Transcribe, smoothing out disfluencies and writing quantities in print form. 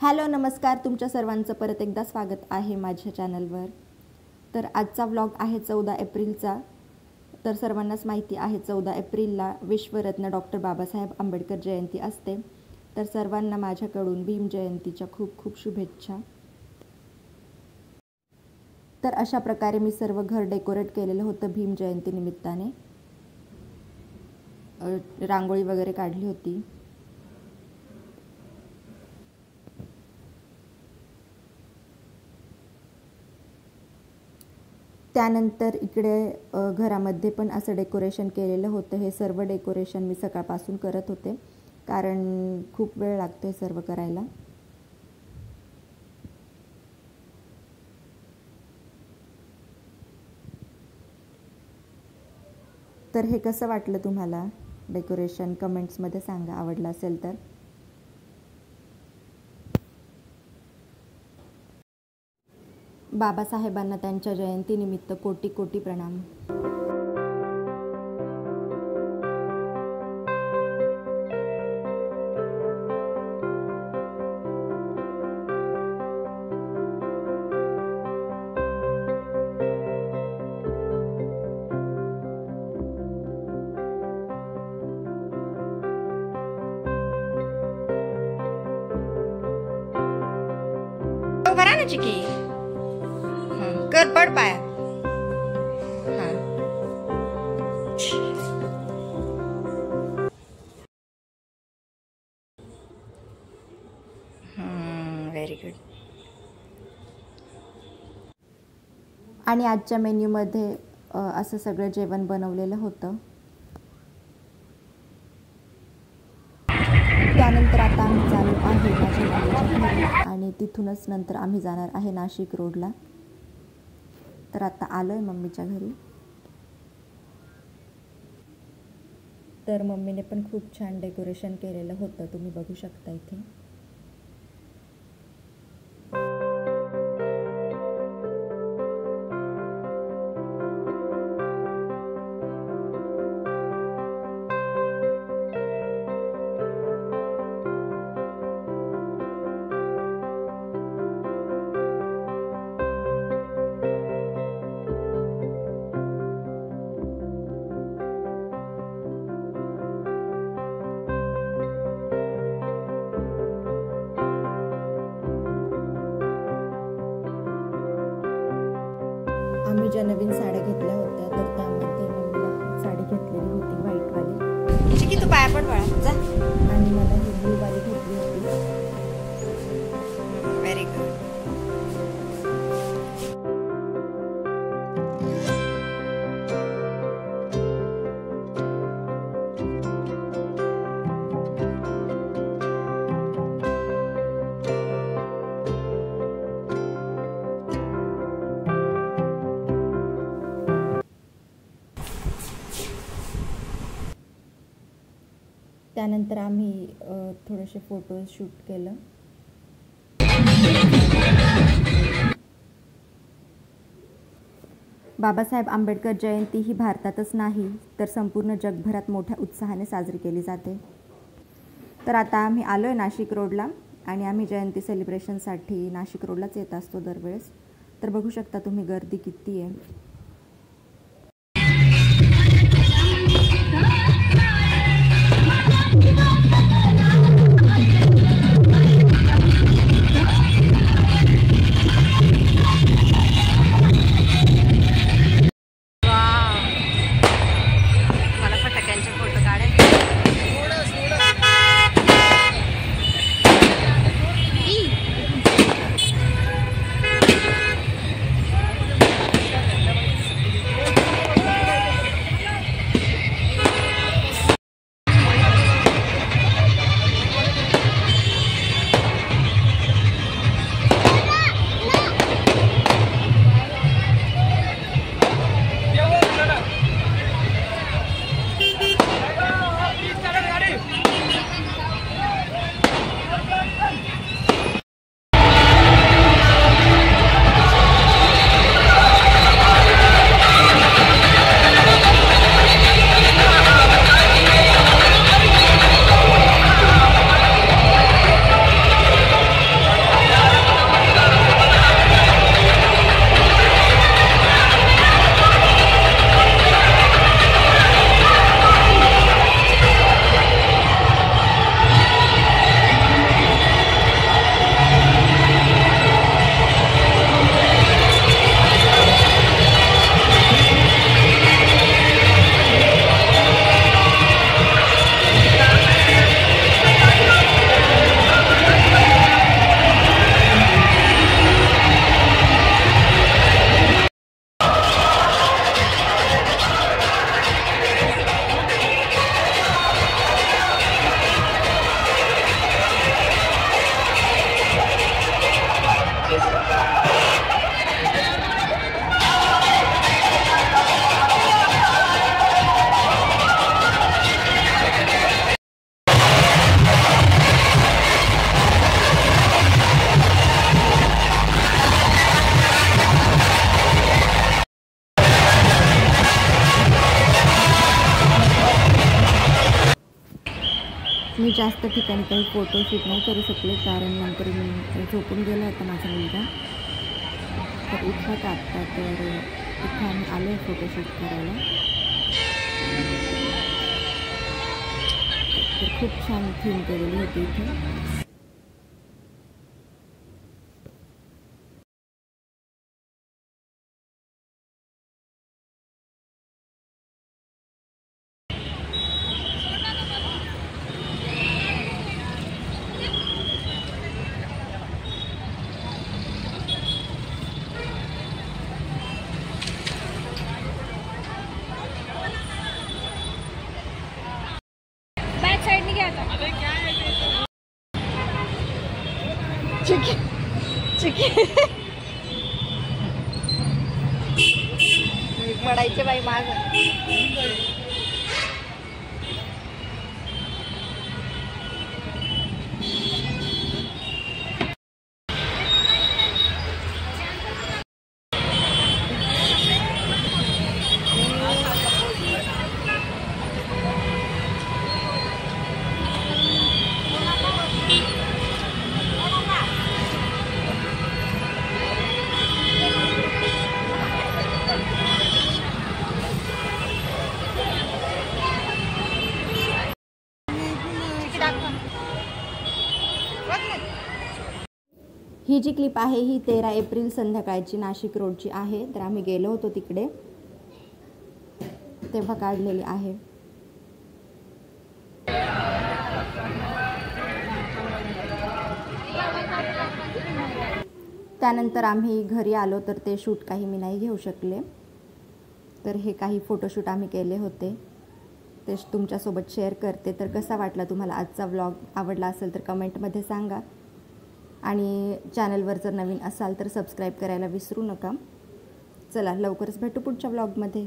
Hello नमस्कार, तुमच्या सर्वांचं परत एकदा स्वागत आहे माझ्या चॅनलवर। तर आजचा व्लॉग आहे 14 एप्रिलचा। तर सर्वांनाच माहिती आहे 14 एप्रिलला विश्वरत्न डॉक्टर बाबासाहेब आंबेडकर जयंती असते। तर सर्वांना माझ्याकडून भीम जयंतीच्या खूप खूप शुभेच्छा। तर अशा प्रकारे मी सर्व घर डेकोरेट केलेलं होतं भीम जयंती निमित्ताने। रांगोळी वगैरे काढली होती। त्यानंतर इकडे घरामध्ये पण असं डेकोरेशन केलेलं होतं। हे सर्व डेकोरेशन मी सकाळपासून करत होते, कारण खूप वेळ लागतो हे सर्व करायला। तर हे कसं वाटलं तुम्हाला डेकोरेशन, कमेंट्समध्ये सांगा आवडलं असेल तर। बाबासाहेबांना त्यांच्या जयंतीनिमित्त कोटी कोटी प्रणाम। बरा ना चिकी कर पड पाया। Very good. आणि आजच्या मेन्यूमध्ये असं सगळं जेवण बनवलेलं होतं। त्यानंतर आता आम्ही चालू आहे माझ्या घरी आणि तिथूनच नंतर आम्ही जाणार आहे नाशिक रोडला। तर आता आलोय मम्मीच्या घरी। तर मम्मीने पण खूप छान डेकोरेशन केलेलं होतं, तुम्ही बघू शकता इथे। आम्ही ज्या नवीन साड्या घेतल्या होत्या तर त्यामध्ये मम्मीला साडी घेतलेली होती व्हाईटवाली। चिकी तू पाया पड बाळा जा। आणि मला ही ब्लूवाली घेतली होती। Very good. त्यानंतर आम्ही थोडेसे फोटोज शूट केलं। बाबासाहेब आंबेडकर जयंती ही भारतातच नाही तर संपूर्ण जगभरात मोठ्या उत्साहाने साजरी केली जाते। तर आता आम्ही आलोय नाशिक रोडला आणि आम्ही जयंती सेलिब्रेशनसाठी नाशिक रोडलाच येत असतो दरवेळेस। तर बघू शकता तुम्ही गर्दी किती आहे। जास्त ठिकाणी काही फोटोशूट नाही करू शकले, कारण नंतर मी झोपून गेला होता माझा मुलगा. तर इथं आत्ता तर इथं आम्ही आलो फोटोशूट करायला. तर खूप छान थीम केलेली होती इथे. पडायचे बाई माग. ही जी क्लिप आहे ही 13 एप्रिल संध्याकाळची नाशिक रोडची आहे. तर आम्ही गेलो होतो तिकडे तेव्हा काढलेली आहे. त्यानंतर आम्ही घरी आलो तर ते शूट काही मी नाही घेऊ शकले. तर हे काही फोटोशूट आम्ही केले होते ते तुमच्यासोबत शेअर करते. तर कसा वाटला तुम्हाला आजचा व्लॉग? आवडला असेल तर कमेंटमध्ये सांगा. आणि चॅनलवर जर नवीन असाल तर सबस्क्राईब करायला विसरू नका. चला लवकरच भेटू पुढच्या व्लॉगमध्ये.